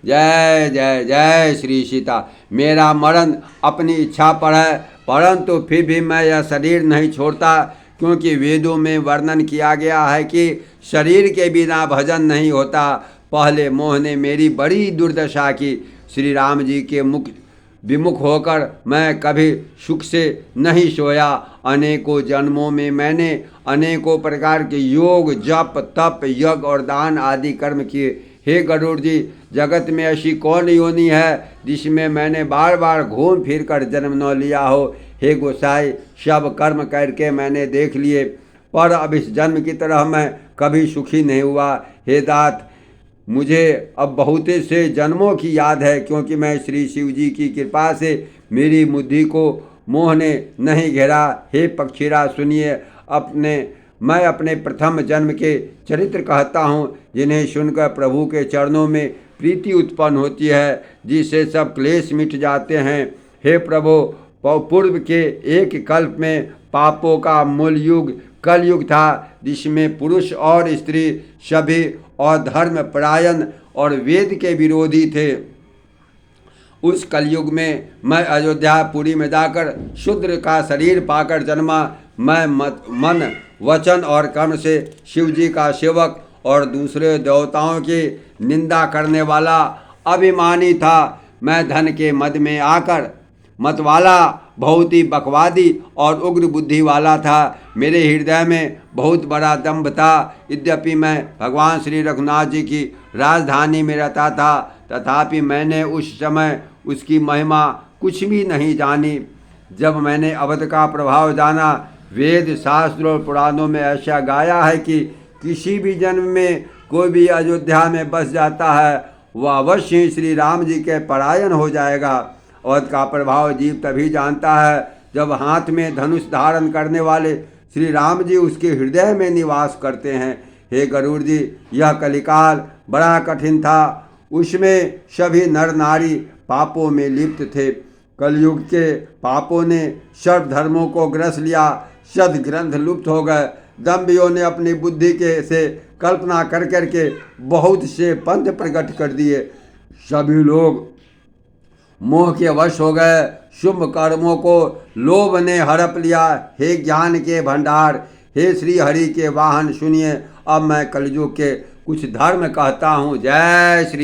जय जय जय श्री सीता। मेरा मरण अपनी इच्छा पर है, परंतु फिर भी मैं यह शरीर नहीं छोड़ता, क्योंकि वेदों में वर्णन किया गया है कि शरीर के बिना भजन नहीं होता। पहले मोह ने मेरी बड़ी दुर्दशा की। श्री राम जी के मुख विमुख होकर मैं कभी सुख से नहीं सोया। अनेकों जन्मों में मैंने अनेकों प्रकार के योग, जप, तप, यज्ञ और दान आदि कर्म किए। हे गरुड़ जी, जगत में ऐसी कौन योनि है जिसमें मैंने बार बार घूम फिर कर जन्म न लिया हो। हे गोसाई, सब कर्म करके मैंने देख लिए, पर अब इस जन्म की तरह मैं कभी सुखी नहीं हुआ। हे दात, मुझे अब बहुत से जन्मों की याद है, क्योंकि मैं श्री शिव जी की कृपा से मेरी बुद्धि को मोह ने नहीं घेरा। हे पक्षीरा, सुनिए, मैं अपने प्रथम जन्म के चरित्र कहता हूँ, जिन्हें सुनकर प्रभु के चरणों में प्रीति उत्पन्न होती है, जिससे सब क्लेश मिट जाते हैं। हे प्रभु, पूर्व के एक कल्प में पापों का मूल युग कलयुग था, जिसमें पुरुष और स्त्री सभी अधर्म परायण और वेद के विरोधी थे। उस कलयुग में मैं अयोध्यापुरी में जाकर शूद्र का शरीर पाकर जन्मा। मैं मन, वचन और कर्म से शिव जी का सेवक और दूसरे देवताओं की निंदा करने वाला अभिमानी था। मैं धन के मद में आकर मतवाला, बहुत ही बकवादी और उग्र बुद्धि वाला था। मेरे हृदय में बहुत बड़ा दंभ था। यद्यपि मैं भगवान श्री रघुनाथ जी की राजधानी में रहता था, तथापि मैंने उस समय उसकी महिमा कुछ भी नहीं जानी। जब मैंने अवध का प्रभाव जाना, वेद, शास्त्र और पुराणों में ऐसा गाया है कि किसी भी जन्म में कोई भी अयोध्या में बस जाता है, वह अवश्य ही श्री राम जी के परायण हो जाएगा। अवध का प्रभाव जीव तभी जानता है जब हाथ में धनुष धारण करने वाले श्री राम जी उसके हृदय में निवास करते हैं। हे गरुड़ जी, यह कलिकाल बड़ा कठिन था। उसमें सभी नर नारी पापों में लिप्त थे। कलयुग के पापों ने सर्व धर्मों को ग्रस लिया। सद ग्रंथ लुप्त हो गए। दम्भियों ने अपनी बुद्धि के से कल्पना कर करके बहुत से पंथ प्रकट कर दिए। सभी लोग मोह के वश हो गए। शुभ कर्मों को लोभ ने हड़प लिया। हे ज्ञान के भंडार, हे श्री हरि के वाहन, सुनिए, अब मैं कलयुग के कुछ धर्म कहता हूँ। जय श्री